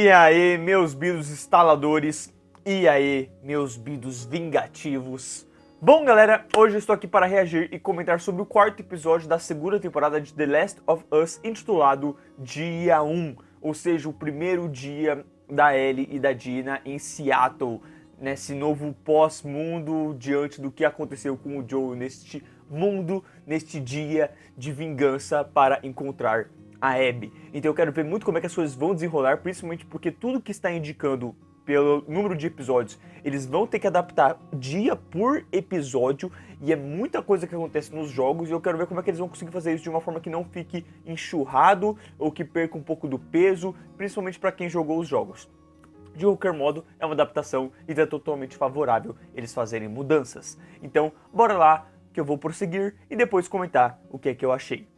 E aí, meus bidos instaladores, e aí, meus bidos vingativos. Bom, galera, hoje eu estou aqui para reagir e comentar sobre o quarto episódio da segunda temporada de The Last of Us, intitulado Dia 1, ou seja, o primeiro dia da Ellie e da Dina em Seattle, nesse novo pós-mundo, diante do que aconteceu com o Joel neste mundo, neste dia de vingança para encontrar a Abby. Então eu quero ver muito como é que as coisas vão desenrolar, principalmente porque tudo que está indicando pelo número de episódios, eles vão ter que adaptar dia por episódio, e é muita coisa que acontece nos jogos, e eu quero ver como é que eles vão conseguir fazer isso de uma forma que não fique enxurrado, ou que perca um pouco do peso, principalmente para quem jogou os jogos. De qualquer modo, é uma adaptação e é totalmente favorável eles fazerem mudanças. Então, bora lá, que eu vou prosseguir e depois comentar o que é que eu achei.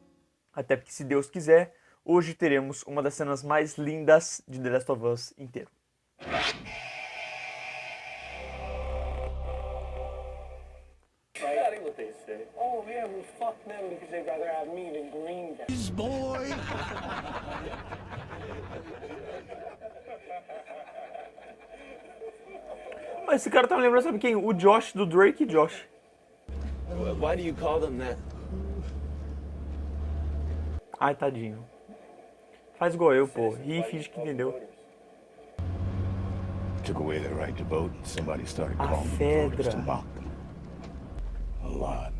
Até porque, se Deus quiser, hoje teremos uma das cenas mais lindas de The Last of Us inteiro. Oh yeah, well fuck them because they'd rather have me than Green Bay. Boy. Mas esse cara tá me lembrando, sabe quem? O Josh do Drake e Josh. Why do you call them that? Ai, tadinho. Faz igual eu, pô. Ri e finge que entendeu. Took away their right to vote, and somebody started A calling them voters to Fedra. mock them. A lot.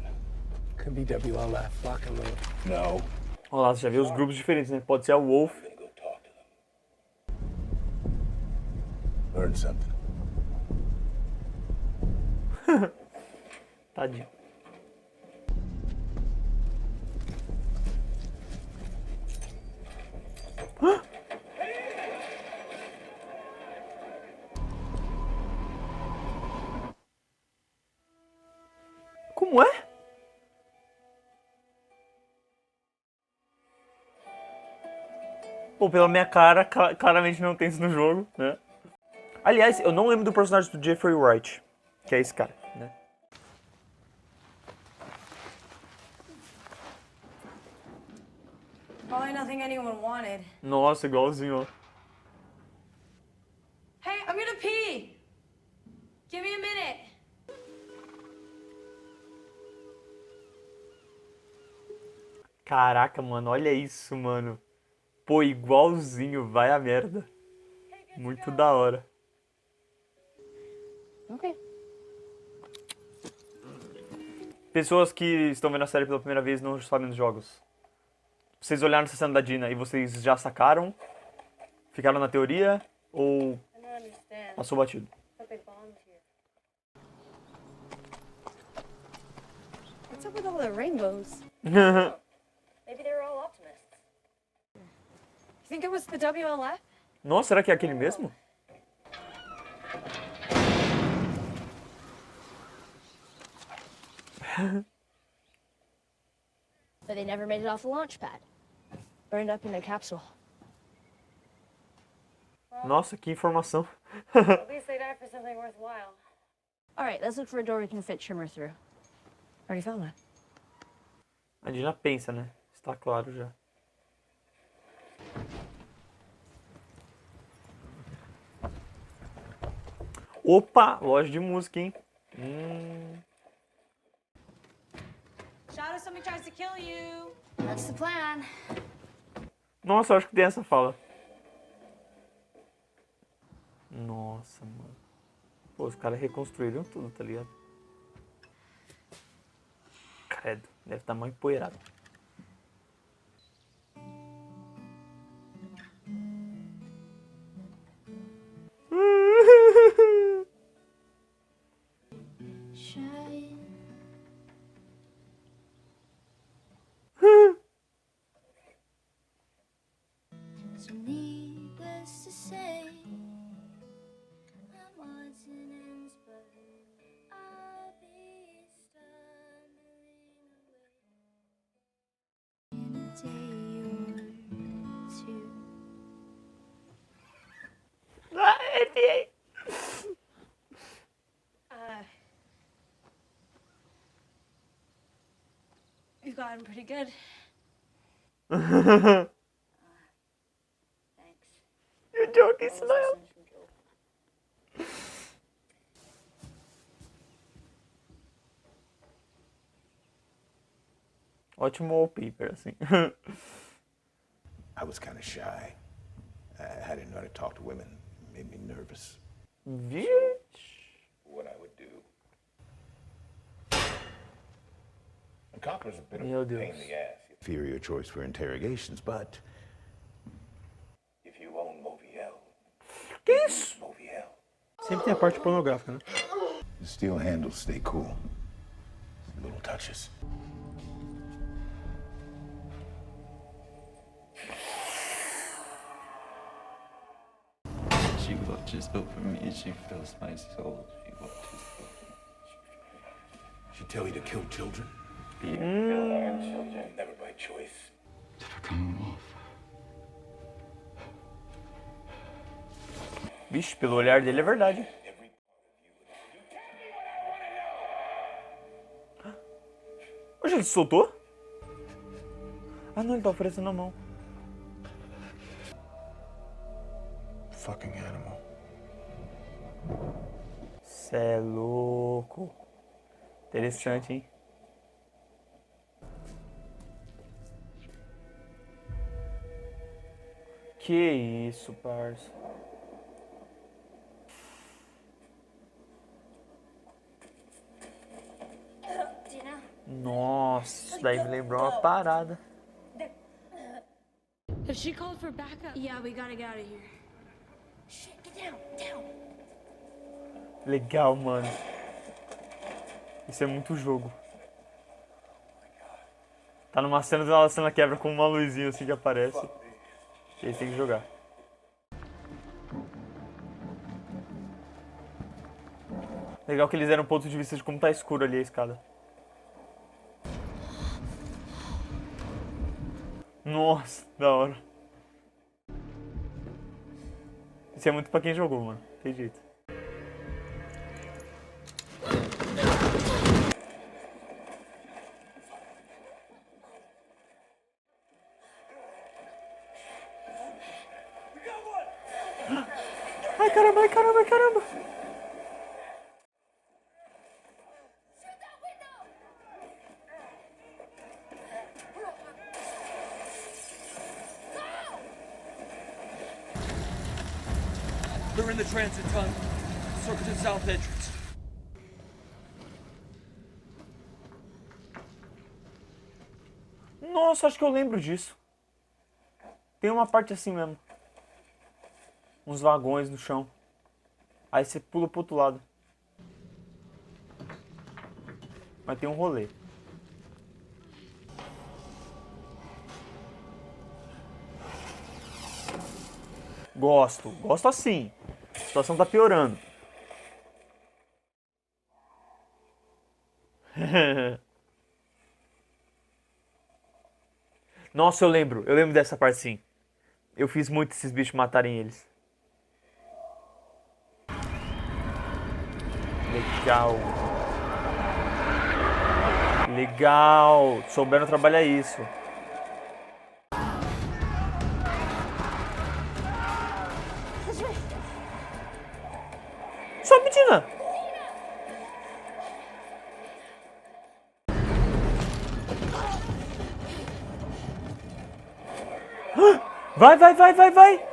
Could be WLF, lock and load. No. Olha lá, você já viu os grupos diferentes, né? Pode ser a Wolf. I'm gonna go talk to them. Learn something. Tadinho. Como é? Pô, pela minha cara, claramente não tem isso no jogo, né? Aliás, eu não lembro do personagem do Jeffrey Wright, que é esse cara, né? Probably nothing anyone wanted. Nossa, igualzinho, ó. Hey, I'm gonna pee! Give me a minute! Caraca, mano, olha isso, mano. Pô, igualzinho, vai a merda. Muito da hora. Okay. Pessoas que estão vendo a série pela primeira vez não sabem dos jogos. Vocês olharam essa cena da Dina e vocês já sacaram? Ficaram na teoria? Ou I don't understand. passou batido? But they bombed here. What's up with all the rainbows? Maybe they were all optimists. You think it was the WLF? Nossa, será que é aquele mesmo? But they never made it off the launch pad. Burned up in their capsule. Nossa, que informação. At least they died for something worthwhile. All right, let's look for a door we can fit Trimmer through. Already found one. A Dina pensa, né? Está claro já. Opa, loja de música, hein? Shadow, somebody tries to kill you. That's the plan. Nossa, eu acho que tem essa fala. Nossa, mano. Pô, os caras reconstruíram tudo, tá ligado? Credo, deve estar mal empoeirado. Shine. So needless to say, I'm odds and ends, but I'll be stumbling away in a day or two. Ah, enfiei. You've gotten pretty good. Thanks. You Joe que ensinou ela. Ótimo wallpaper, assim. I was kind of shy. I didn't know how to talk to women. It made me nervous. Vixe. What I would do. A cop is a bit of Meu a pain Deus. in the ass. Inferior choice for interrogations, but if you own Moviel, Que isso? Moviel. Sempre tem a parte pornográfica, né? The steel handles stay cool. Little touches. She watches over me, she fills my soul, she watches over me. She tell you to kill children? Be Kill our children, never by choice. never come off. Vixe, pelo olhar dele é verdade. Hoje ele se soltou? Ah não, ele tá oferecendo a mão. Fucking animal. Cê é louco. Interessante, hein? Que isso, parça. Dina, Nossa, isso daí me lembrou uma parada. If she called for backup. Yeah, we gotta get out of here. shit, get down, down. Legal, mano. Isso é muito jogo. Tá numa cena, a cena quebra com uma luzinha assim que aparece. E aí tem que jogar. Legal que eles deram um ponto de vista de como tá escuro ali a escada. Nossa, da hora. Isso é muito pra quem jogou, mano. Tem jeito. Ai caramba, ai caramba, ai caramba. They're in the transit tunnel. Circle to south entrance. Nossa, acho que eu lembro disso. Tem uma parte assim mesmo. Uns vagões no chão. Aí você pula pro outro lado. Mas tem um rolê. Gosto. Gosto assim. A situação tá piorando. Nossa, eu lembro. Eu lembro dessa parte sim. Eu fiz muito esses bichos matarem eles. Legal. Legal. Souberam trabalhar isso. Sobe, Dina. Vai, vai, vai, vai, vai.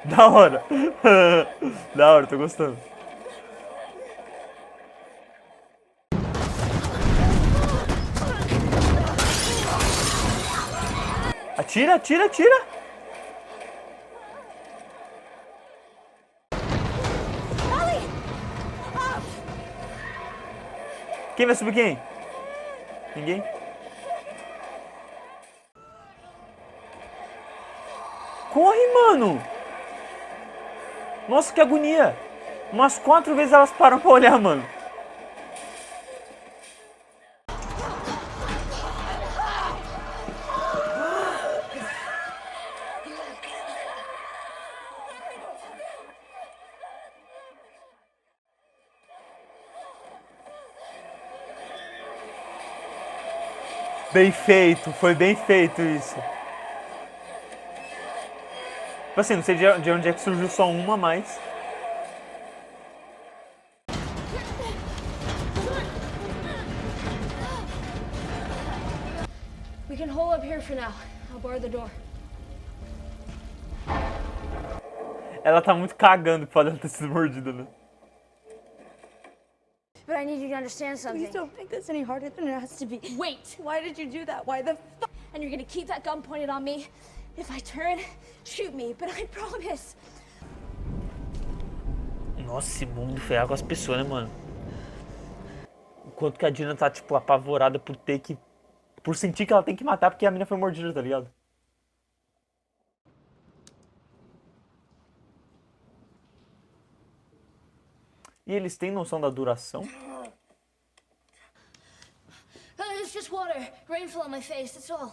Da hora. Da hora, tô gostando. Atira, atira, atira. Quem vai subir quem? Ninguém? Corre, mano! Nossa, que agonia! Umas 4 vezes elas param pra olhar, mano. Bem feito, foi bem feito isso. Tipo assim, não sei de onde é que surgiu só uma, mas... We can hole up here for now. I'll bar the door. Ela tá muito cagando pra ela ter sido mordida, né? But I need you to understand something. Please don't make this any harder than it has to be. Wait! Why did you do that? Why the f***? And you're gonna keep that gun pointed on me. If I turn, shoot me, but I promise. Nossa, esse mundo ferrar com as pessoas, né, mano? Enquanto que a Dina tá, tipo, apavorada por ter que... Por sentir que ela tem que matar porque a mina foi mordida, tá ligado? E eles têm noção da duração? It's just water. Rain fell on my face, that's all.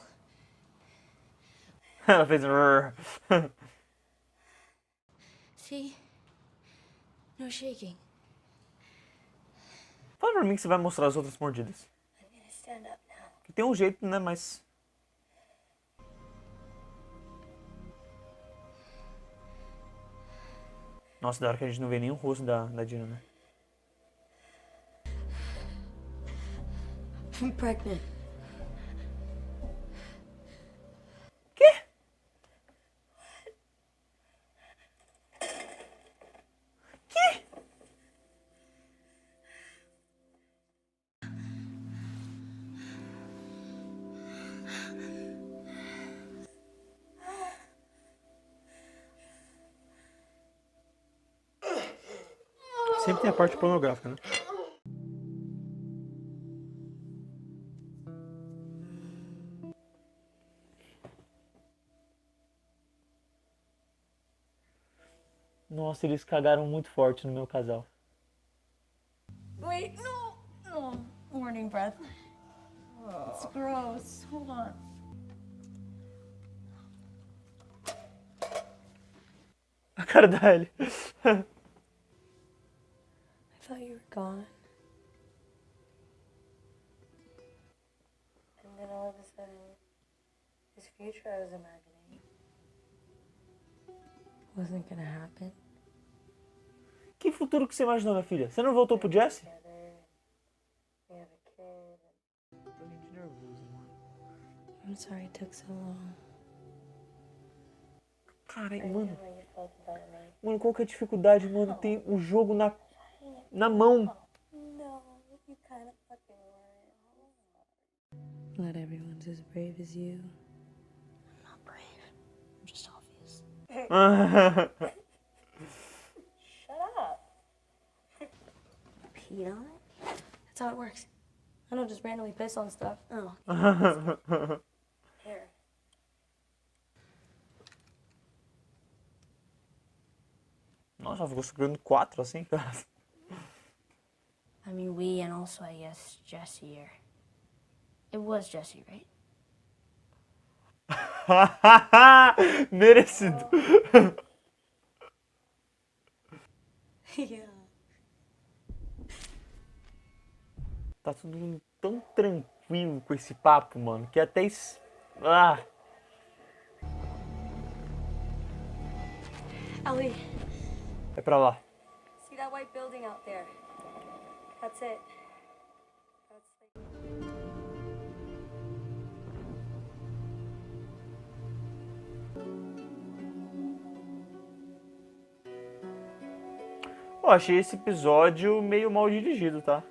Ela fez... See? No shaking. Fala pra mim que você vai mostrar as outras mordidas. I'm gonna stand up now. Que tem um jeito, né, mas... Nossa, da hora que a gente não vê nem o rosto da Dina, né? I'm pregnant. Quê? Que? Sempre tem a parte pornográfica, né? Nossa, eles cagaram muito forte no meu casal. Wait, no. No. Morning breath. It's gross. Hold on. A cara da Ellie. I thought you were gone. And then all of a sudden, this future I was imagining wasn't gonna happen. Que futuro que você imaginou, minha filha? Você não voltou pro Jesse? We have a kid. I'm sorry it took so long. Caralho, mano. How you felt about me. Mano, qual que é a dificuldade, mano? Tem o jogo na mão. No, you kind of fucking were. Not everyone's as brave as you. I'm not brave. I'm just obvious. Shut up. Pee on it? That's how it works. I don't just randomly piss on stuff. Oh. Here. Nossa, ficou segurando 4 assim, cara. I mean, we and also, I guess, Jesse here. It was Jesse, right? Merecido. Yeah. Tá todo mundo tão tranquilo com esse papo, mano, que até... Ah! Ellie, É pra lá. see that white building out there? That's it. Pô, achei esse episódio meio mal dirigido, tá?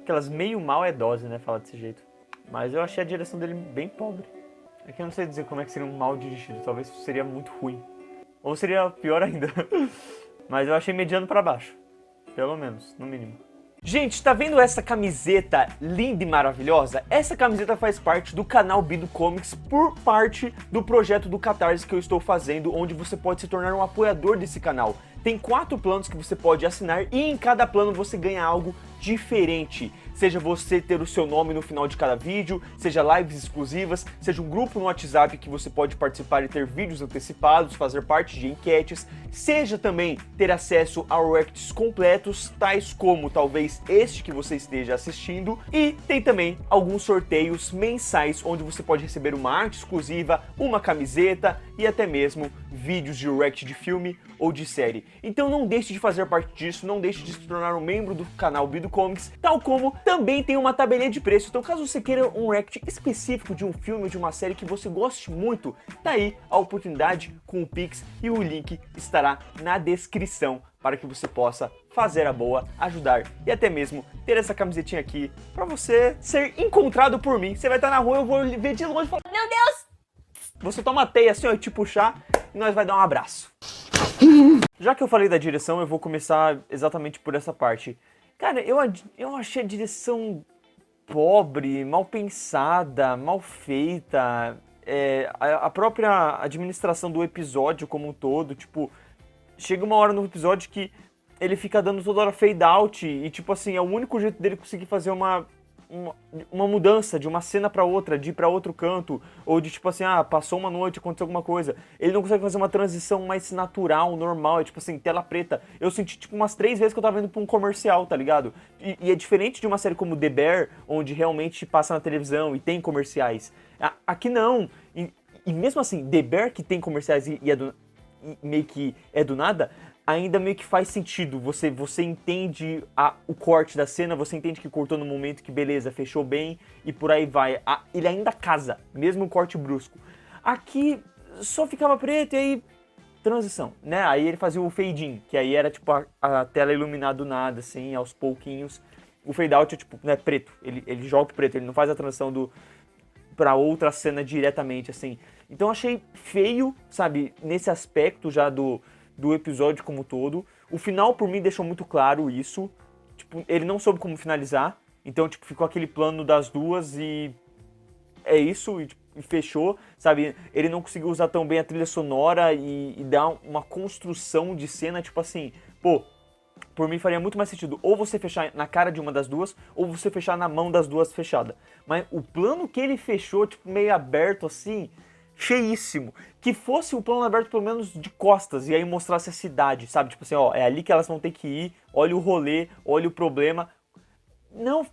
Aquelas meio mal é dose, né, falar desse jeito. Mas eu achei a direção dele bem pobre. É que eu não sei dizer como é que seria um mal dirigido, talvez seria muito ruim. Ou seria pior ainda. Mas eu achei mediano pra baixo. Pelo menos, no mínimo. Gente, tá vendo essa camiseta linda e maravilhosa? Essa camiseta faz parte do canal Bido Comics por parte do projeto do Catarse que eu estou fazendo, onde você pode se tornar um apoiador desse canal. Tem 4 planos que você pode assinar e em cada plano você ganha algo diferente. Seja você ter o seu nome no final de cada vídeo, seja lives exclusivas, seja um grupo no WhatsApp que você pode participar e ter vídeos antecipados, fazer parte de enquetes, seja também ter acesso a reacts completos, tais como talvez este que você esteja assistindo, e tem também alguns sorteios mensais onde você pode receber uma arte exclusiva, uma camiseta e até mesmo vídeos de react de filme ou de série. Então não deixe de fazer parte disso, não deixe de se tornar um membro do canal Bido Comics, tal como também tem uma tabelinha de preço. Então caso você queira um react específico de um filme ou de uma série que você goste muito, tá aí a oportunidade com o Pix e o link estará na descrição para que você possa fazer a boa, ajudar e até mesmo ter essa camisetinha aqui para você ser encontrado por mim. Você vai estar na rua, eu vou ver de longe e falar: meu Deus! Você toma a teia assim, ó, e te puxar e nós vai dar um abraço. Já que eu falei da direção, eu vou começar exatamente por essa parte. Cara, eu achei a direção pobre, mal pensada, mal feita. A própria administração do episódio como um todo, tipo, chega uma hora no episódio que ele fica dando toda hora fade out e, tipo assim, é o único jeito dele conseguir fazer uma mudança de uma cena pra outra, de ir pra outro canto, ou de, tipo assim, passou uma noite, aconteceu alguma coisa. Ele não consegue fazer uma transição mais natural, normal, tipo assim, tela preta. Eu senti, tipo, umas 3 vezes que eu tava indo pra um comercial, tá ligado? E é diferente de uma série como The Bear, onde realmente passa na televisão e tem comerciais. Aqui não. E mesmo assim, The Bear, que tem comerciais e meio que é do nada, ainda meio que faz sentido. Você entende o corte da cena, você entende que cortou no momento que beleza, fechou bem e por aí vai. Ele ainda casa, mesmo o corte brusco. Aqui só ficava preto e aí transição, né? Aí ele fazia o fade in, que aí era tipo a tela iluminada do nada, assim, aos pouquinhos. O fade out é tipo, né, preto. Ele joga pro preto, ele não faz a transição pra outra cena diretamente, assim. Então eu achei feio, sabe, nesse aspecto já do episódio como um todo. O final, por mim, deixou muito claro isso. Tipo, ele não soube como finalizar. Então, tipo, ficou aquele plano das duas e é isso, e fechou, sabe? Ele não conseguiu usar tão bem a trilha sonora e dar uma construção de cena, tipo assim, pô, por mim faria muito mais sentido ou você fechar na cara de uma das duas, ou você fechar na mão das duas fechada. Mas o plano que ele fechou, tipo, meio aberto assim, cheíssimo. Que fosse o plano aberto pelo menos de costas, e aí mostrasse a cidade, sabe? Tipo assim, ó, é ali que elas vão ter que ir, olha o rolê, olha o problema. Não,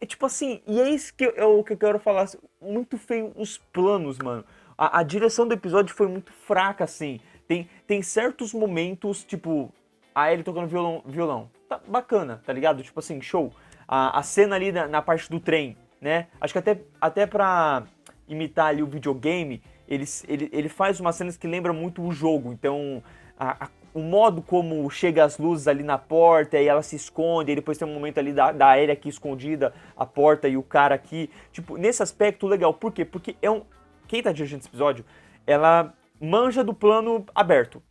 é tipo assim, e é isso que o que eu quero falar, assim, muito feio os planos, mano. A direção do episódio foi muito fraca, assim. Tem certos momentos, tipo, a Ellie tocando violão. Tá bacana, tá ligado? Tipo assim, show. A cena ali na parte do trem, né? Acho que até pra imitar ali o videogame, ele faz umas cenas que lembram muito o jogo. Então, o modo como chega as luzes ali na porta e ela se esconde, e depois tem um momento ali da Ellie aqui escondida, a porta e o cara aqui. Tipo, nesse aspecto, legal. Por quê? Porque quem tá dirigindo esse episódio, ela manja do plano aberto.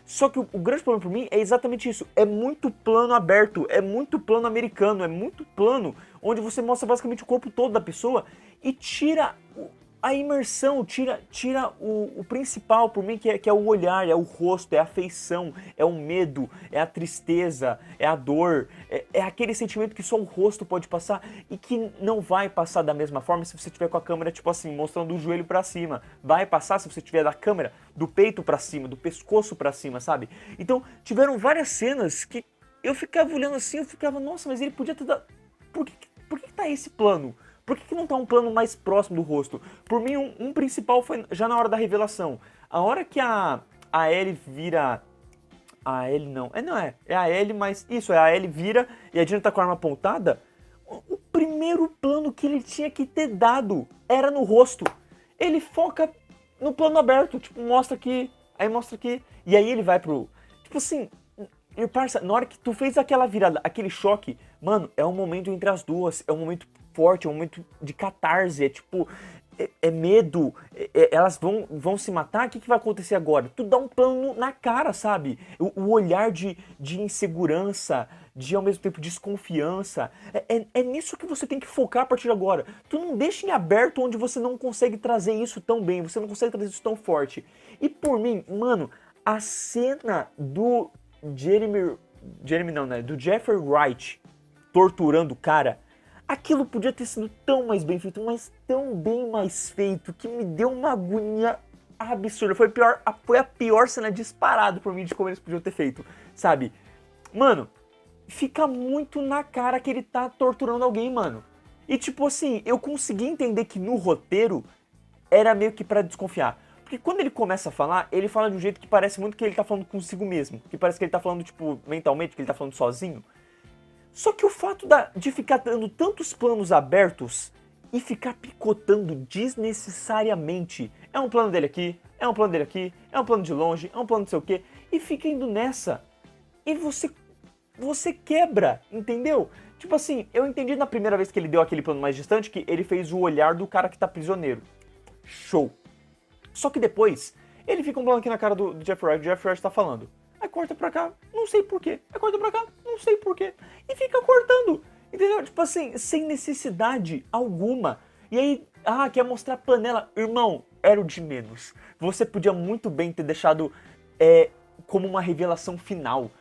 Só que o grande problema pra mim é exatamente isso. É muito plano aberto, é muito plano americano, é muito plano onde você mostra basicamente o corpo todo da pessoa e tira a imersão, tira o principal por mim, que é o olhar, é o rosto, é a afeição, é o medo, é a tristeza, é a dor, é aquele sentimento que só o rosto pode passar e que não vai passar da mesma forma se você tiver com a câmera, tipo assim, mostrando o joelho pra cima. Vai passar se você tiver da câmera do peito pra cima, do pescoço pra cima, sabe? Então, tiveram várias cenas que eu ficava olhando assim, eu ficava, nossa, mas ele podia ter dado... Por que tá esse plano? Por que não tá um plano mais próximo do rosto? Por mim, um principal foi já na hora da revelação. A hora que a Ellie vira... A Ellie não. É a Ellie, mas... Isso, a Ellie vira e a Dina tá com a arma apontada. O primeiro plano que ele tinha que ter dado era no rosto. Ele foca no plano aberto. Tipo, mostra aqui, aí mostra aqui. E aí ele vai pro... Tipo assim... E parça, na hora que tu fez aquela virada, aquele choque... Mano, é um momento entre as duas. É um momento forte, é um momento de catarse, é tipo, é medo, elas vão se matar, o que vai acontecer agora? Tu dá um plano na cara, sabe? O olhar de insegurança, de ao mesmo tempo desconfiança, é nisso que você tem que focar a partir de agora. Tu não deixa em aberto onde você não consegue trazer isso tão bem, você não consegue trazer isso tão forte. E por mim, mano, a cena do do Jeffrey Wright torturando o cara, aquilo podia ter sido tão mais bem feito, mas tão bem mais feito, que me deu uma agonia absurda. Foi a pior cena disparada por mim de como eles podiam ter feito, sabe? Mano, fica muito na cara que ele tá torturando alguém, mano. E tipo assim, eu consegui entender que no roteiro era meio que pra desconfiar. Porque quando ele começa a falar, ele fala de um jeito que parece muito que ele tá falando consigo mesmo. Que parece que ele tá falando, tipo, mentalmente, que ele tá falando sozinho. Só que o fato de ficar dando tantos planos abertos e ficar picotando desnecessariamente. É um plano dele aqui, é um plano dele aqui, é um plano de longe, é um plano não sei o quê. E fica indo nessa. E você quebra, entendeu? Tipo assim, eu entendi na primeira vez que ele deu aquele plano mais distante que ele fez o olhar do cara que tá prisioneiro. Show. Só que depois, ele fica um plano aqui na cara do Jeffrey Wright, o Jeffrey Wright tá falando. Aí corta pra cá, não sei porquê. Aí corta pra cá, não sei porquê. E fica cortando, entendeu? Tipo assim, sem necessidade alguma. E aí, quer mostrar panela. Irmão, era o de menos. Você podia muito bem ter deixado como uma revelação final.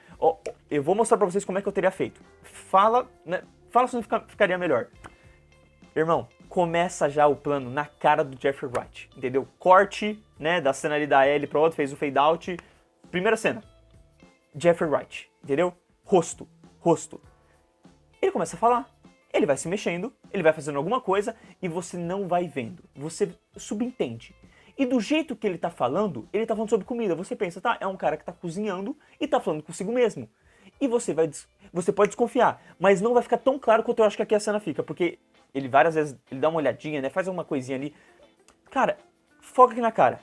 Eu vou mostrar pra vocês como é que eu teria feito. Fala se não ficaria melhor. Irmão, começa já o plano na cara do Jeffrey Wright, entendeu? Corte, né, da cena ali da Ellie pra outra, fez o fade out. Primeira cena, Jeffrey Wright, entendeu? Rosto. Ele começa a falar, ele vai se mexendo, ele vai fazendo alguma coisa e você não vai vendo. Você subentende. E do jeito que ele tá falando sobre comida. Você pensa, tá, é um cara que tá cozinhando e tá falando consigo mesmo. E você pode desconfiar, mas não vai ficar tão claro quanto eu acho que aqui a cena fica, porque ele várias vezes, ele dá uma olhadinha, né, faz alguma coisinha ali. Cara, foca aqui na cara.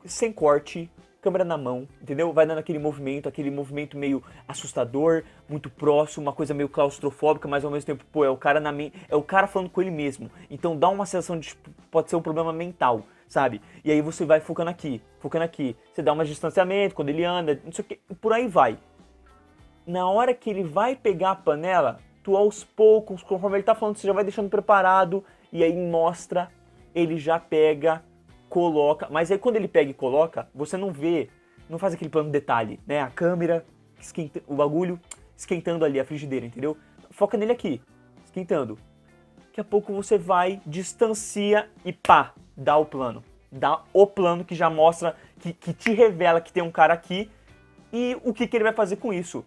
Sem corte, câmera na mão, entendeu? Vai dando aquele movimento meio assustador, muito próximo, uma coisa meio claustrofóbica, mas ao mesmo tempo, pô, é o cara falando com ele mesmo. Então dá uma sensação de, tipo, pode ser um problema mental, sabe? E aí você vai focando aqui. Você dá um distanciamento quando ele anda, não sei o que, e por aí vai. Na hora que ele vai pegar a panela, tu aos poucos, conforme ele tá falando, você já vai deixando preparado, e aí mostra, ele já pega, coloca, mas aí quando ele pega e coloca, você não vê, não faz aquele plano de detalhe, né? A câmera, o bagulho esquentando ali a frigideira, entendeu? Foca nele aqui, esquentando. Daqui a pouco você vai, distancia e pá, dá o plano. Dá o plano que já mostra, que te revela que tem um cara aqui e o que ele vai fazer com isso.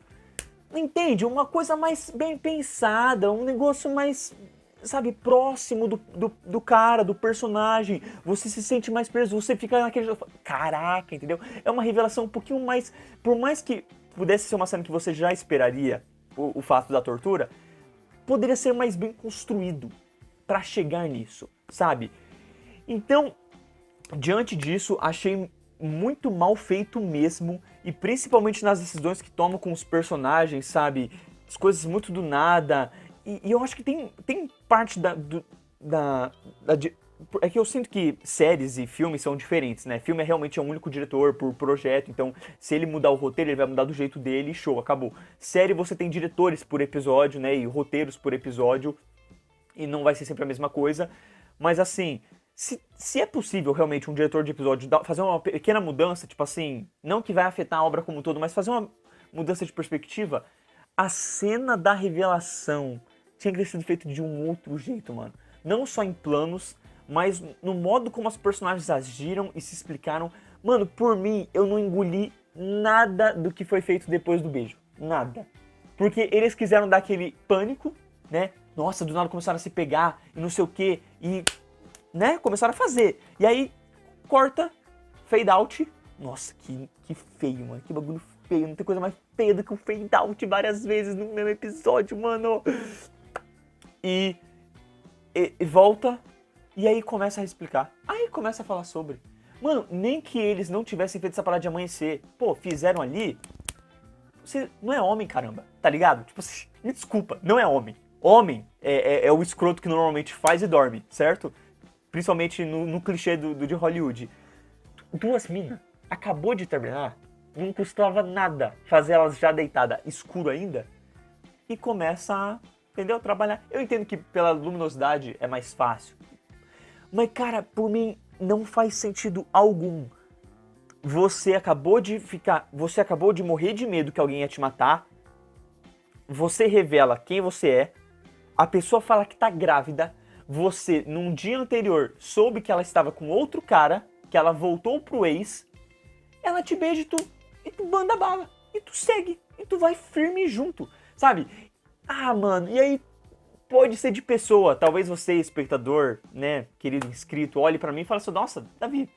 Entende? Uma coisa mais bem pensada, um negócio mais, sabe, próximo do cara, do personagem. Você se sente mais preso, você fica naquele... Caraca, entendeu? É uma revelação um pouquinho mais... Por mais que pudesse ser uma cena que você já esperaria, o fato da tortura, poderia ser mais bem construído pra chegar nisso, sabe? Então, diante disso, achei muito mal feito mesmo, e principalmente nas decisões que tomam com os personagens, sabe? As coisas muito do nada, e eu acho que tem parte é que eu sinto que séries e filmes são diferentes, né? Filme realmente é um único diretor por projeto, então se ele mudar o roteiro, ele vai mudar do jeito dele e show, acabou. Série você tem diretores por episódio, né? E roteiros por episódio, e não vai ser sempre a mesma coisa, mas assim... Se é possível realmente um diretor de episódio fazer uma pequena mudança, tipo assim, não que vai afetar a obra como um todo, mas fazer uma mudança de perspectiva, a cena da revelação tinha que ter sido feita de um outro jeito, mano. Não só em planos, mas no modo como os personagens agiram e se explicaram. Mano, por mim, eu não engoli nada do que foi feito depois do beijo. Nada. Porque eles quiseram dar aquele pânico, né? Nossa, do nada começaram a se pegar e não sei o que, e... né, começaram a fazer. E aí, corta, fade out. Nossa, que feio, mano. Que bagulho feio. Não tem coisa mais feia do que um fade out várias vezes no mesmo episódio, mano. E volta. E aí começa a explicar. Aí começa a falar sobre. Mano, nem que eles não tivessem feito essa parada de amanhecer. Pô, fizeram ali. Você não é homem, caramba. Tá ligado? Tipo assim, me desculpa, não é homem. Homem é o escroto que normalmente faz e dorme, certo? Principalmente no clichê de Hollywood. Duas minas, acabou de terminar, não custava nada fazer elas já deitada escuro ainda, e começa a, entendeu? Trabalhar. Eu entendo que pela luminosidade é mais fácil, mas cara, por mim não faz sentido algum. Você acabou de morrer de medo que alguém ia te matar, você revela quem você é, a pessoa fala que tá grávida, você, num dia anterior, soube que ela estava com outro cara, que ela voltou pro ex, ela te beija e tu manda bala, e tu segue, e tu vai firme junto, sabe? Ah, mano, e aí pode ser de pessoa, talvez você, espectador, né, querido inscrito, olhe pra mim e fale assim, nossa, Davi,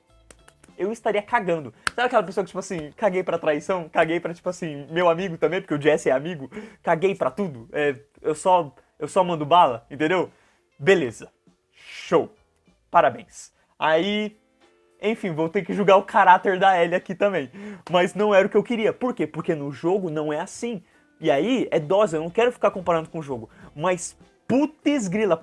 eu estaria cagando. Sabe aquela pessoa que, tipo assim, caguei pra traição, caguei pra, tipo assim, meu amigo também, porque o Jesse é amigo, caguei pra tudo, eu só mando bala, entendeu? Beleza. Show. Parabéns. Aí, enfim, vou ter que julgar o caráter da Ellie aqui também. Mas não era o que eu queria. Por quê? Porque no jogo não é assim. E aí, é dose, eu não quero ficar comparando com o jogo. Mas, putz grila,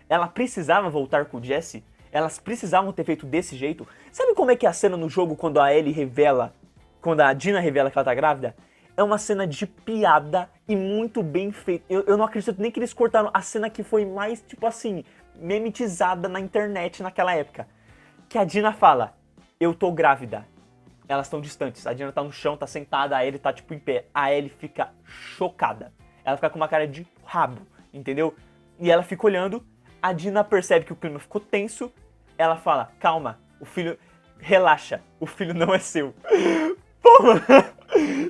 ela precisava voltar com o Jesse. Elas precisavam ter feito desse jeito. Sabe como é que é a cena no jogo quando a Ellie revela, quando a Dina revela que ela tá grávida? É uma cena de piada e muito bem feita. Eu não acredito nem que eles cortaram a cena que foi mais, tipo assim, memetizada na internet naquela época. Que a Dina fala, eu tô grávida. Elas estão distantes. A Dina tá no chão, tá sentada, a Ellie tá tipo em pé. A Ellie fica chocada. Ela fica com uma cara de rabo, entendeu? E ela fica olhando, a Dina percebe que o clima ficou tenso. Ela fala, calma, o filho... Relaxa, o filho não é seu. Pô,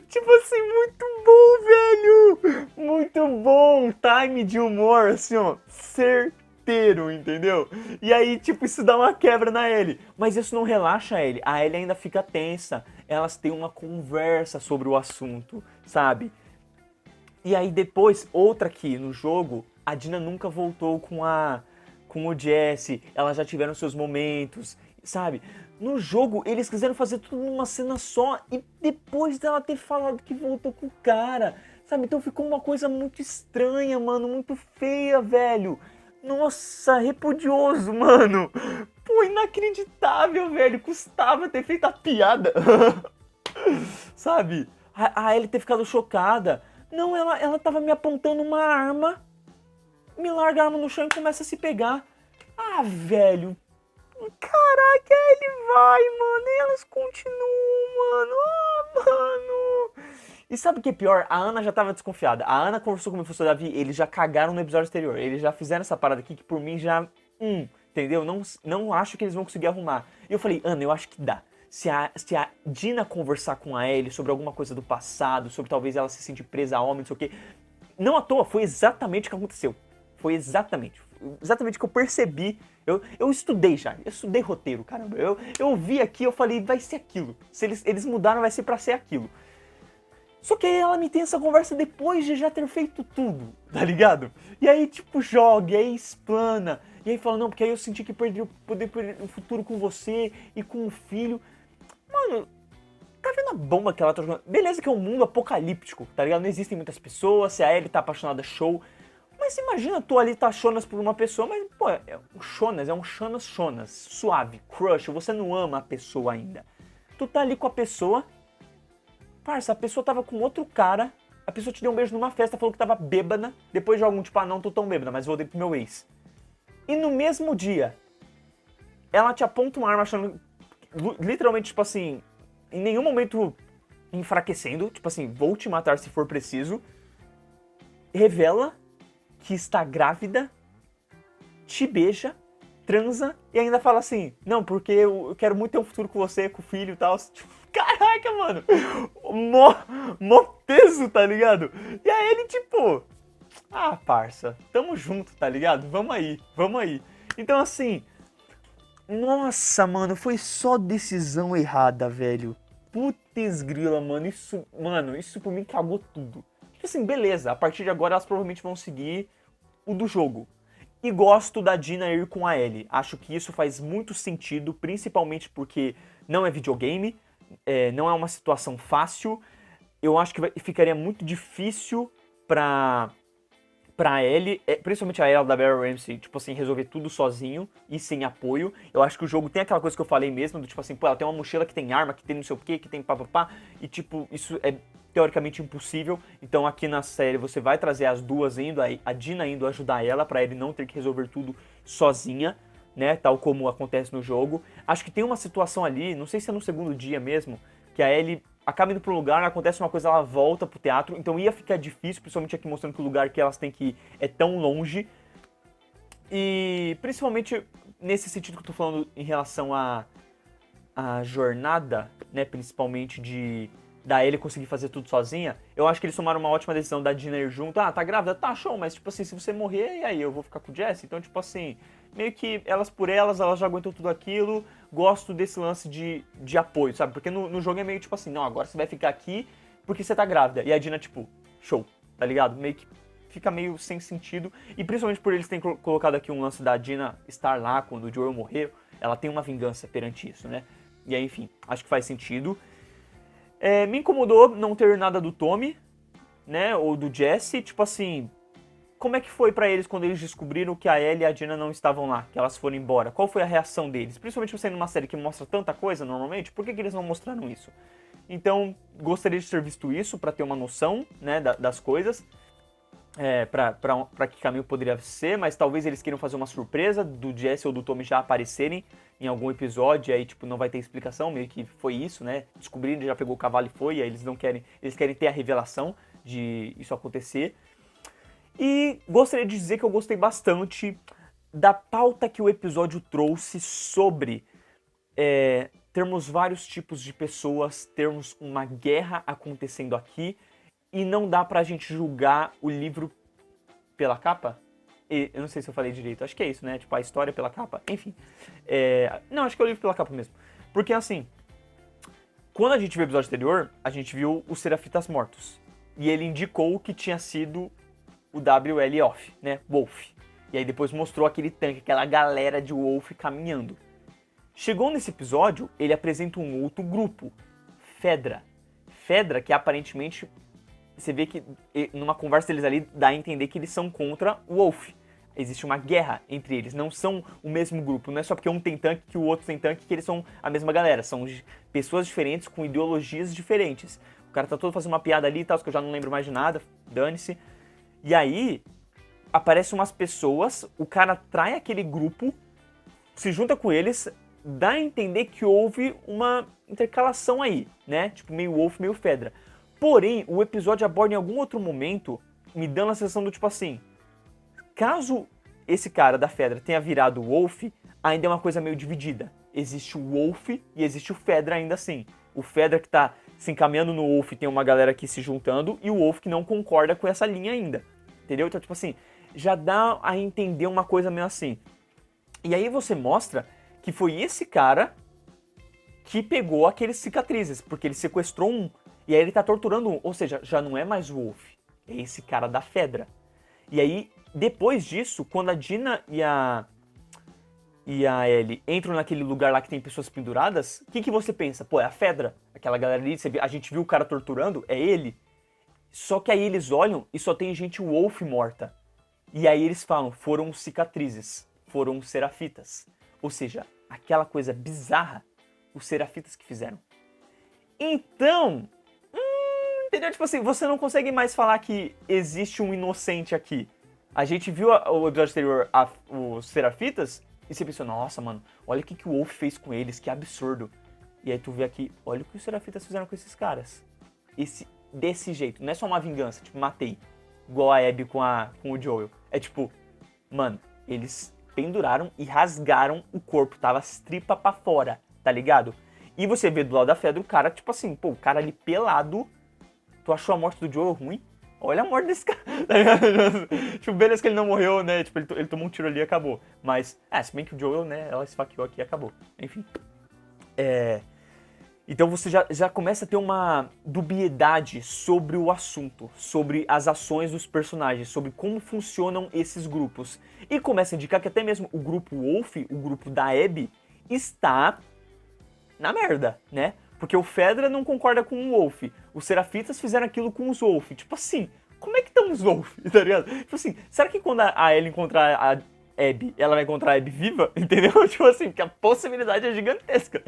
tipo assim, muito bom, velho! Muito bom! Time de humor, assim, ó, certeiro, entendeu? E aí, tipo, isso dá uma quebra na Ellie. Mas isso não relaxa a Ellie. A Ellie ainda fica tensa. Elas têm uma conversa sobre o assunto, sabe? E aí depois, outra aqui no jogo, a Dina nunca voltou com o Jesse. Elas já tiveram seus momentos, sabe? No jogo, eles quiseram fazer tudo numa cena só e depois dela ter falado que voltou com o cara, sabe? Então ficou uma coisa muito estranha, mano, muito feia, velho. Nossa, repudioso, mano. Pô, inacreditável, velho. Custava ter feito a piada. Sabe? A Ellie ter ficado chocada. Não, ela tava me apontando uma arma, me larga a arma no chão e começa a se pegar. Ah, velho. Caraca, ele vai, mano, e elas continuam, mano, mano. E sabe o que é pior? A Ana já tava desconfiada. A Ana conversou com o professor Davi, eles já cagaram no episódio anterior. Eles já fizeram essa parada aqui que por mim já, entendeu? Não acho que eles vão conseguir arrumar. E eu falei, Ana, eu acho que dá. Se a Dina conversar com a Ellie sobre alguma coisa do passado, sobre talvez ela se sentir presa a homem, não sei o quê. Não à toa, foi exatamente o que aconteceu. Foi exatamente o que eu percebi. Eu estudei já, eu estudei roteiro, caramba. Eu vi aqui, eu falei, vai ser aquilo. Se eles mudaram, vai ser pra ser aquilo. Só que aí ela me tem essa conversa depois de já ter feito tudo, tá ligado? E aí, tipo, joga, e aí explana. E aí fala, não, porque aí eu senti que poder perder o futuro com você e com o filho. Mano, tá vendo a bomba que ela tá jogando? Beleza que é um mundo apocalíptico, tá ligado? Não existem muitas pessoas, se a Ellie tá apaixonada, show. Mas imagina tu ali tá chonas por uma pessoa, mas, pô, o chonas é um chonas, suave, crush, você não ama a pessoa ainda. Tu tá ali com a pessoa, parça, a pessoa tava com outro cara, a pessoa te deu um beijo numa festa, falou que tava bêbada, depois joga um tipo, ah, não tô tão bêbada, mas voltei pro meu ex. E no mesmo dia, ela te aponta uma arma achando, literalmente, tipo assim, em nenhum momento enfraquecendo, tipo assim, vou te matar se for preciso, revela que está grávida, te beija, transa e ainda fala assim, não, porque eu quero muito ter um futuro com você, com o filho e tal. Tipo, caraca, mano, mó peso, tá ligado? E aí ele tipo, ah, parça, tamo junto, tá ligado? Vamos aí. Então assim, nossa, mano, foi só decisão errada, velho. Putz grila, mano, isso por mim cagou tudo. Tipo assim, beleza, a partir de agora elas provavelmente vão seguir o do jogo. E gosto da Dina ir com a Ellie. Acho que isso faz muito sentido, principalmente porque não é videogame, não é uma situação fácil. Eu acho que ficaria muito difícil pra Ellie, principalmente a Ellie da Bella Ramsey, tipo assim, resolver tudo sozinho e sem apoio. Eu acho que o jogo tem aquela coisa que eu falei mesmo, do tipo assim, pô, ela tem uma mochila que tem arma, que tem não sei o que tem papapá, e tipo, isso é teoricamente impossível. Então aqui na série você vai trazer as duas indo, a Dina indo ajudar ela, pra ele não ter que resolver tudo sozinha, né, tal como acontece no jogo. Acho que tem uma situação ali, não sei se é no segundo dia mesmo, que a Ellie acaba indo para um lugar, acontece uma coisa, ela volta pro teatro, então ia ficar difícil, principalmente aqui mostrando que o lugar que elas têm que ir é tão longe. E principalmente nesse sentido que eu tô falando em relação à jornada, né, principalmente da Ellie conseguir fazer tudo sozinha, eu acho que eles tomaram uma ótima decisão da Dina ir junto. Ah, tá grávida? Tá, show, mas tipo assim, se você morrer, e aí? Eu vou ficar com o Jesse? Então, tipo assim, meio que elas por elas já aguentam tudo aquilo, gosto desse lance de apoio, sabe? Porque no jogo é meio tipo assim, não, agora você vai ficar aqui porque você tá grávida. E a Dina, tipo, show, tá ligado? Meio que fica meio sem sentido. E principalmente por eles terem colocado aqui um lance da Dina estar lá quando o Joel morreu, ela tem uma vingança perante isso, né? E aí, enfim, acho que faz sentido. Me incomodou não ter nada do Tommy, né? Ou do Jesse, tipo assim... Como é que foi pra eles quando eles descobriram que a Ellie e a Dina não estavam lá, que elas foram embora? Qual foi a reação deles? Principalmente você numa série que mostra tanta coisa normalmente, por que eles não mostraram isso? Então, gostaria de ter visto isso pra ter uma noção, né, das coisas. Pra que caminho poderia ser, mas talvez eles queiram fazer uma surpresa do Jesse ou do Tommy já aparecerem em algum episódio, e aí tipo, não vai ter explicação, meio que foi isso, né? Descobriram, já pegou o cavalo e foi, e aí eles querem ter a revelação de isso acontecer. E gostaria de dizer que eu gostei bastante da pauta que o episódio trouxe sobre termos vários tipos de pessoas, termos uma guerra acontecendo aqui, e não dá pra gente julgar o livro pela capa. Eu não sei se eu falei direito, acho que é isso, né? Tipo, a história pela capa, enfim. Não, acho que é o livro pela capa mesmo. Porque assim, quando a gente viu o episódio anterior, a gente viu os Serafitas mortos. E ele indicou que tinha sido o WL Off, né? Wolf. E aí depois mostrou aquele tanque, aquela galera de Wolf caminhando. Chegou nesse episódio, ele apresenta um outro grupo, Fedra. Fedra, que aparentemente, você vê que numa conversa deles ali, dá a entender que eles são contra o Wolf. Existe uma guerra entre eles, não são o mesmo grupo. Não é só porque um tem tanque que o outro tem tanque que eles são a mesma galera. São pessoas diferentes com ideologias diferentes. O cara tá todo fazendo uma piada ali e tal, que eu já não lembro mais de nada, dane-se. E aí, aparecem umas pessoas, o cara trai aquele grupo, se junta com eles, dá a entender que houve uma intercalação aí, né? Tipo, meio Wolf, meio Fedra. Porém, o episódio aborda em algum outro momento, me dando a sensação do tipo assim, caso esse cara da Fedra tenha virado Wolf, ainda é uma coisa meio dividida. Existe o Wolf e existe o Fedra ainda assim. O Fedra que tá se encaminhando no Wolf, tem uma galera aqui se juntando, e o Wolf que não concorda com essa linha ainda. Entendeu? Então, tipo assim, já dá a entender uma coisa meio assim. E aí você mostra que foi esse cara que pegou aqueles cicatrizes, porque ele sequestrou um, e aí ele tá torturando um. Ou seja, já não é mais o Wolf, é esse cara da Fedra. E aí, depois disso, quando a Dina e a Ellie entram naquele lugar lá que tem pessoas penduradas, o que você pensa? Pô, é a Fedra. Aquela galera ali, a gente viu o cara torturando, é ele. Só que aí eles olham e só tem gente Wolf morta. E aí eles falam, foram cicatrizes, foram serafitas. Ou seja, aquela coisa bizarra, os serafitas que fizeram. Então, entendeu? Tipo assim, você não consegue mais falar que existe um inocente aqui. A gente viu o episódio anterior, os serafitas, e você pensou, nossa, mano, olha o que o Wolf fez com eles, que absurdo. E aí tu vê aqui, olha o que os serafitas fizeram com esses caras. Desse jeito, não é só uma vingança, tipo, matei. Igual a Abby com o Joel. É tipo, mano, eles penduraram e rasgaram o corpo, tava as tripas pra fora, tá ligado? E você vê do lado da Fedra o cara, tipo assim, pô, o cara ali pelado, tu achou a morte do Joel ruim? Olha a morte desse cara, tá ligado? Tipo, beleza que ele não morreu, né? Tipo, ele tomou um tiro ali e acabou. Mas, se bem que o Joel, né, ela esfaqueou aqui e acabou. Enfim. Então você já começa a ter uma dubiedade sobre o assunto, sobre as ações dos personagens, sobre como funcionam esses grupos. E começa a indicar que até mesmo o grupo Wolf, o grupo da Abby, está na merda, né? Porque o Fedra não concorda com o Wolf. Os Serafitas fizeram aquilo com os Wolf. Tipo assim, como é que estão os Wolf? Tá ligado? Tipo assim, será que quando a Ellie encontrar a Abby, ela vai encontrar a Abby viva? Entendeu? Tipo assim, porque a possibilidade é gigantesca.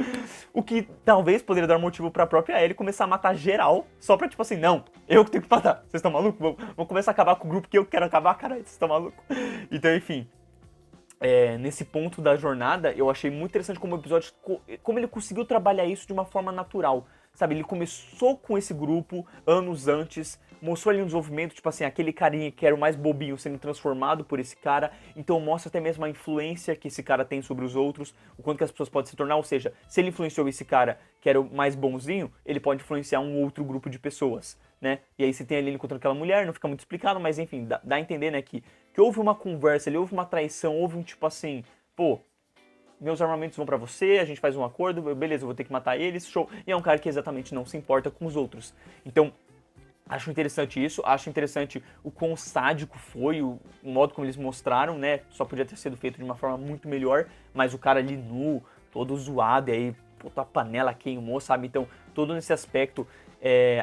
O que talvez poderia dar motivo pra própria Ellie começar a matar geral, só pra tipo assim, não, eu que tenho que matar. Vocês estão malucos? Vamos começar a acabar com o grupo que eu quero acabar, caralho, vocês estão malucos? Então, enfim. Nesse ponto da jornada, eu achei muito interessante como o episódio, como ele conseguiu trabalhar isso de uma forma natural, sabe? Ele começou com esse grupo anos antes, mostrou ali um desenvolvimento, tipo assim, aquele carinha que era o mais bobinho sendo transformado por esse cara, então mostra até mesmo a influência que esse cara tem sobre os outros, o quanto que as pessoas podem se tornar, ou seja, se ele influenciou esse cara que era o mais bonzinho, ele pode influenciar um outro grupo de pessoas, né? E aí você tem ali ele encontrando aquela mulher, não fica muito explicado, mas enfim, dá a entender, né, que houve uma conversa, houve uma traição, houve um tipo assim, pô, meus armamentos vão pra você, a gente faz um acordo, beleza, eu vou ter que matar eles, show. E é um cara que exatamente não se importa com os outros. Então, acho interessante isso, acho interessante o quão sádico foi, o modo como eles mostraram, né? Só podia ter sido feito de uma forma muito melhor, mas o cara ali nu, todo zoado, e aí, puta, a panela queimou, sabe? Então, todo nesse aspecto,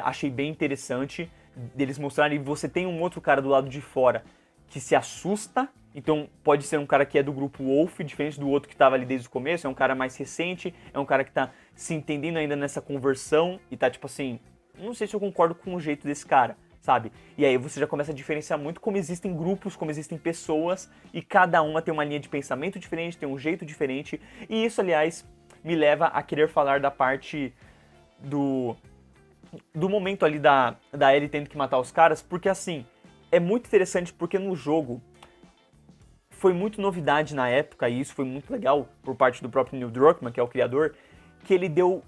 achei bem interessante deles mostrarem. Você tem um outro cara do lado de fora que se assusta, então pode ser um cara que é do grupo Wolf, diferente do outro que estava ali desde o começo, é um cara mais recente, é um cara que tá se entendendo ainda nessa conversão e tá tipo assim, não sei se eu concordo com o jeito desse cara, sabe? E aí você já começa a diferenciar muito como existem grupos, como existem pessoas, e cada uma tem uma linha de pensamento diferente, tem um jeito diferente, e isso, aliás, me leva a querer falar da parte do momento ali da Ellie tendo que matar os caras, porque assim, é muito interessante porque no jogo foi muito novidade na época, e isso foi muito legal por parte do próprio Neil Druckmann, que é o criador, que ele deu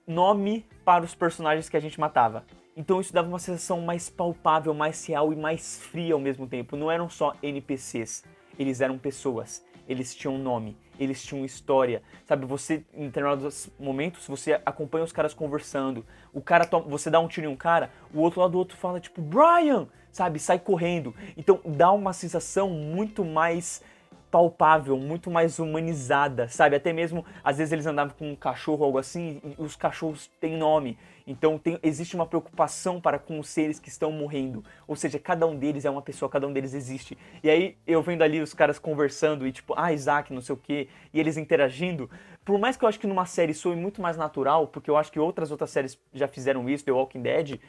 nome para os personagens que a gente matava. Então isso dava uma sensação mais palpável, mais real e mais fria ao mesmo tempo. Não eram só NPCs, eles eram pessoas, eles tinham nome, eles tinham história, sabe? Você, em determinados momentos, você acompanha os caras conversando, o cara você dá um tiro em um cara, o outro lado do outro fala tipo, Brian, sabe? Sai correndo. Então dá uma sensação muito mais palpável, muito mais humanizada, sabe? Até mesmo, às vezes eles andavam com um cachorro ou algo assim, e os cachorros têm nome. Então existe uma preocupação para com os seres que estão morrendo. Ou seja, cada um deles é uma pessoa, cada um deles existe. E aí, eu vendo ali os caras conversando e tipo, Isaac, não sei o quê, e eles interagindo. Por mais que eu acho que numa série soe muito mais natural, porque eu acho que outras séries já fizeram isso, The Walking Dead,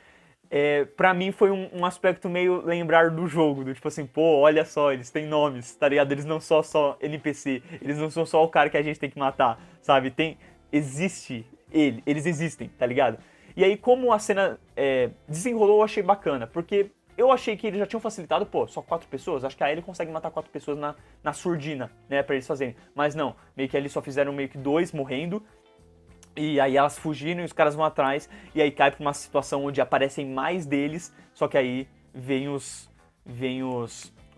pra mim foi um aspecto meio lembrar do jogo, do tipo assim, pô, olha só, eles têm nomes, tá ligado? Eles não são só NPC, eles não são só o cara que a gente tem que matar, sabe? Existe eles existem, tá ligado? E aí, como a cena desenrolou, eu achei bacana, porque eu achei que eles já tinham facilitado, pô, só 4 pessoas, acho que a Ellie consegue matar 4 pessoas na surdina, né, pra eles fazerem. Mas não, meio que eles só fizeram meio que 2 morrendo, e aí elas fugiram e os caras vão atrás, e aí cai pra uma situação onde aparecem mais deles, só que aí vem os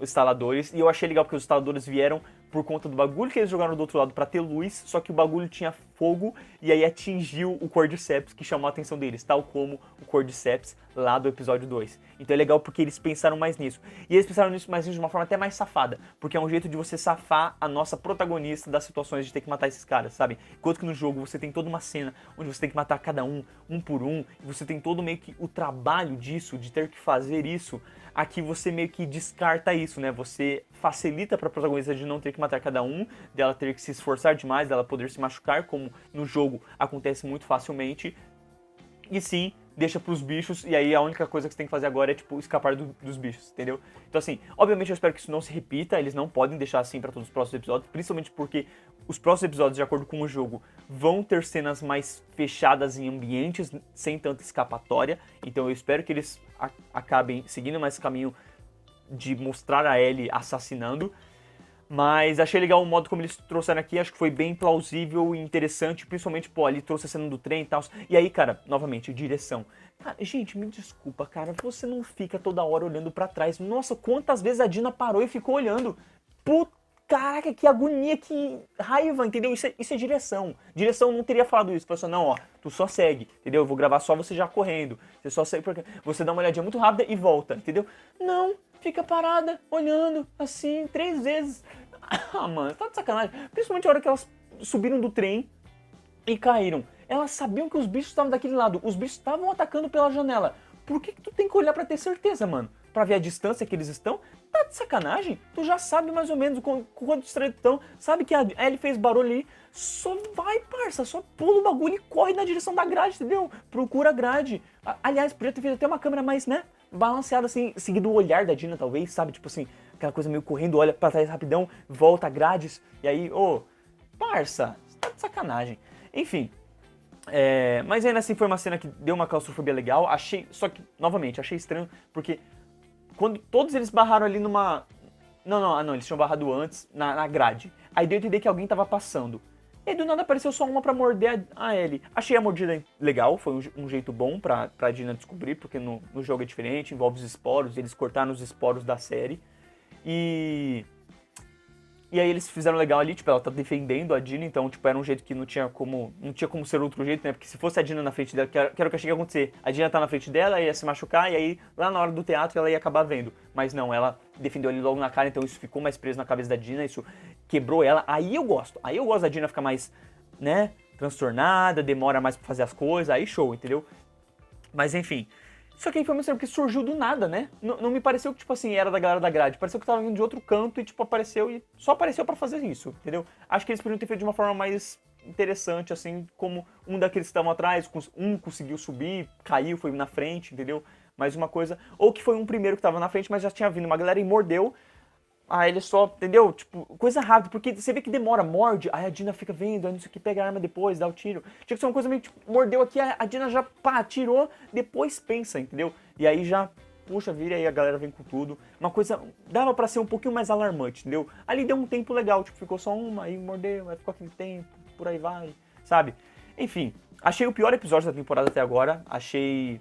instaladores, e eu achei legal porque os instaladores vieram por conta do bagulho que eles jogaram do outro lado pra ter luz, só que o bagulho tinha fogo e aí atingiu o Cordyceps, que chamou a atenção deles, tal como o Cordyceps lá do episódio 2. Então é legal porque eles pensaram mais nisso. E eles pensaram nisso mais de uma forma até mais safada, porque é um jeito de você safar a nossa protagonista das situações de ter que matar esses caras, sabe? Enquanto que no jogo você tem toda uma cena onde você tem que matar cada um por um, e você tem todo meio que o trabalho disso, de ter que fazer isso. Aqui você meio que descarta isso, né? Você facilita para a protagonista de não ter que matar cada um, dela ter que se esforçar demais, dela poder se machucar, como no jogo acontece muito facilmente. E sim, deixa pros bichos, e aí a única coisa que você tem que fazer agora é, tipo, escapar dos bichos, entendeu? Então assim, obviamente eu espero que isso não se repita, eles não podem deixar assim pra todos os próximos episódios, principalmente porque os próximos episódios, de acordo com o jogo, vão ter cenas mais fechadas em ambientes, sem tanta escapatória, então eu espero que eles acabem seguindo mais esse caminho de mostrar a Ellie assassinando. Mas achei legal o modo como eles trouxeram aqui, acho que foi bem plausível e interessante, principalmente, pô, ali trouxe a cena do trem e tal. E aí, cara, novamente, direção. Cara, gente, me desculpa, cara, você não fica toda hora olhando pra trás. Nossa, quantas vezes a Dina parou e ficou olhando. Puta, caraca, que agonia, que raiva, entendeu? Isso é direção. Direção não teria falado isso, falou assim, não, ó, tu só segue, entendeu? Eu vou gravar só você já correndo. Você só segue, porque você dá uma olhadinha muito rápida e volta, entendeu? Não, fica parada, olhando, assim, 3 vezes. Ah, mano, tá de sacanagem. Principalmente a hora que elas subiram do trem e caíram. Elas sabiam que os bichos estavam daquele lado. Os bichos estavam atacando pela janela. Por que tu tem que olhar pra ter certeza, mano? Pra ver a distância que eles estão? Tá de sacanagem? Tu já sabe mais ou menos quanto distraído estão. Sabe que a Ellie fez barulho ali. Só vai, parça. Só pula o bagulho e corre na direção da grade, entendeu? Procura a grade. Aliás, podia ter feito até uma câmera mais, né? Balanceada assim, seguindo o olhar da Dina, talvez, sabe? Tipo assim, aquela coisa meio correndo, olha pra trás rapidão, volta a grades, e aí, parça, você tá de sacanagem. Enfim, mas ainda assim foi uma cena que deu uma claustrofobia legal, só que, novamente, achei estranho, porque quando todos eles barraram ali numa... Não, eles tinham barrado antes, na grade. Aí deu a entender que alguém tava passando. E do nada apareceu só uma pra morder a Ellie. Achei a mordida legal, foi um jeito bom pra Dina descobrir, porque no jogo é diferente, envolve os esporos, eles cortaram os esporos da série. E E aí eles fizeram legal ali, tipo, ela tá defendendo a Dina, então, tipo, era um jeito que não tinha como ser outro jeito, né? Porque se fosse a Dina na frente dela, que era o que eu achei que ia acontecer. A Dina tá na frente dela, ia se machucar, e aí, lá na hora do teatro, ela ia acabar vendo. Mas não, ela defendeu ali logo na cara, então isso ficou mais preso na cabeça da Dina, isso quebrou ela. Aí eu gosto da Dina ficar mais, né, transtornada, demora mais pra fazer as coisas, aí show, entendeu? Mas enfim... Só que aí foi uma cena que surgiu do nada, né? Não me pareceu que, tipo assim, era da galera da grade. Pareceu que tava vindo de outro canto e, tipo, apareceu e só apareceu pra fazer isso, entendeu? Acho que eles podiam ter feito de uma forma mais interessante, assim, como um daqueles que estavam atrás, um conseguiu subir, caiu, foi na frente, entendeu? Mais uma coisa. Ou que foi um primeiro que tava na frente, mas já tinha vindo uma galera e mordeu. Aí ele só, entendeu? Tipo, coisa rápida, porque você vê que demora, morde, aí a Dina fica vendo, aí não sei o que, pega a arma depois, dá o tiro. Tinha que ser uma coisa meio, tipo, mordeu aqui, a Dina já, pá, tirou, depois pensa, entendeu? E aí já, puxa, vira, aí a galera vem com tudo. Uma coisa, dava pra ser um pouquinho mais alarmante, entendeu? Ali deu um tempo legal, tipo, ficou só uma, aí mordeu, aí ficou aquele tempo, por aí vai, sabe? Enfim, achei o pior episódio da temporada até agora, achei...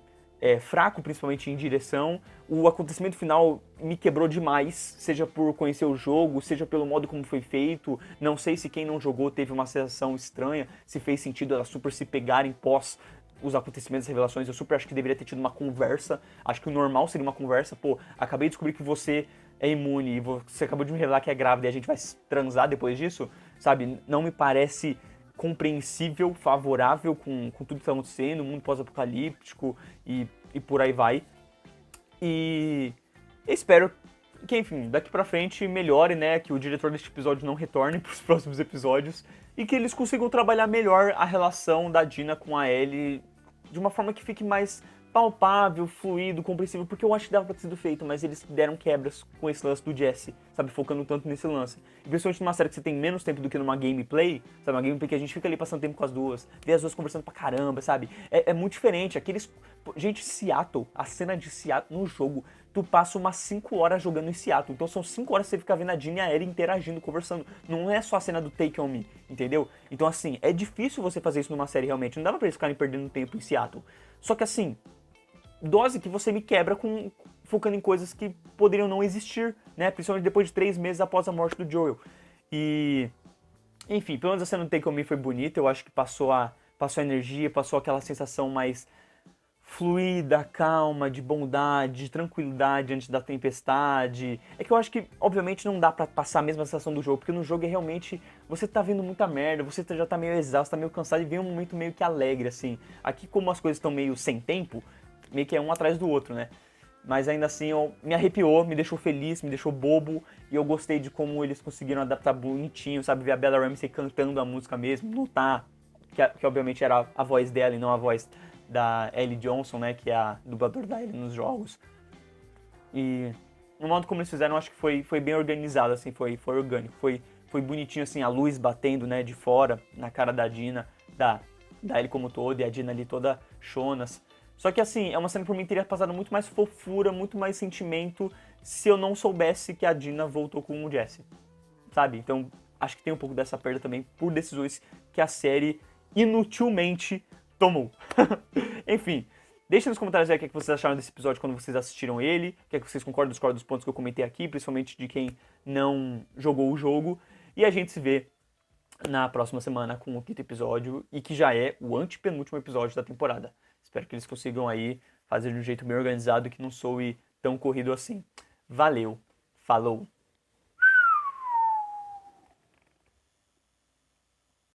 fraco, principalmente em direção. O acontecimento final me quebrou demais, seja por conhecer o jogo, seja pelo modo como foi feito. Não sei se quem não jogou teve uma sensação estranha, se fez sentido elas super se pegarem pós os acontecimentos, as revelações. Eu super acho que deveria ter tido uma conversa. Acho que o normal seria uma conversa. Pô, acabei de descobrir que você é imune e você acabou de me revelar que é grávida e a gente vai transar depois disso, sabe? Não me parece compreensível, favorável com tudo que está acontecendo, mundo pós-apocalíptico e por aí vai. E espero que, enfim, daqui pra frente melhore, né, que o diretor deste episódio não retorne pros próximos episódios e que eles consigam trabalhar melhor a relação da Dina com a Ellie de uma forma que fique mais palpável, fluido, compreensível, porque eu acho que dava pra ter sido feito, mas eles deram quebras com esse lance do Jesse, sabe, focando tanto nesse lance. E principalmente numa série que você tem menos tempo do que numa gameplay, sabe, uma gameplay que a gente fica ali passando tempo com as duas, vê as duas conversando pra caramba, sabe, é muito diferente, aqueles... Gente, Seattle, a cena de Seattle no jogo, tu passa umas 5 horas jogando em Seattle, então são 5 horas que você fica vendo a Dina e a Ellie interagindo, conversando, não é só a cena do Take On Me, entendeu? Então assim, é difícil você fazer isso numa série realmente, não dava pra eles ficarem perdendo tempo em Seattle, só que assim... dose que você me quebra focando em coisas que poderiam não existir, né? Principalmente depois de 3 meses após a morte do Joel. E... enfim, pelo menos a cena do Take On Me foi bonita, eu acho que passou a energia, passou aquela sensação mais fluida, calma, de bondade, de tranquilidade antes da tempestade. É que eu acho que, obviamente, não dá pra passar a mesma sensação do jogo, porque no jogo é realmente... você tá vendo muita merda, você já tá meio exausto, tá meio cansado e vem um momento meio que alegre, assim. Aqui, como as coisas estão meio sem tempo, meio que é um atrás do outro, né? Mas ainda assim, me arrepiou, me deixou feliz, me deixou bobo. E eu gostei de como eles conseguiram adaptar bonitinho, sabe? Ver a Bella Ramsey cantando a música mesmo, notar que obviamente era a voz dela e não a voz da Ellie Johnson, né? Que é a dubladora da Ellie nos jogos. E no modo como eles fizeram, acho que foi bem organizado, assim, foi orgânico. Foi bonitinho, assim, a luz batendo, né? De fora, na cara da Dina, da Ellie como toda, e a Dina ali toda chonas. Só que assim, é uma cena que por mim teria passado muito mais fofura, muito mais sentimento se eu não soubesse que a Dina voltou com o Jesse, sabe? Então, acho que tem um pouco dessa perda também por decisões que a série inutilmente tomou. Enfim, deixem nos comentários aí o que vocês acharam desse episódio quando vocês assistiram ele, o que vocês concordam, discordam dos pontos que eu comentei aqui, principalmente de quem não jogou o jogo. E a gente se vê na próxima semana com o 5º episódio, e que já é o antepenúltimo episódio da temporada. Espero que eles consigam aí fazer de um jeito bem organizado e que não soe tão corrido assim. Valeu, falou!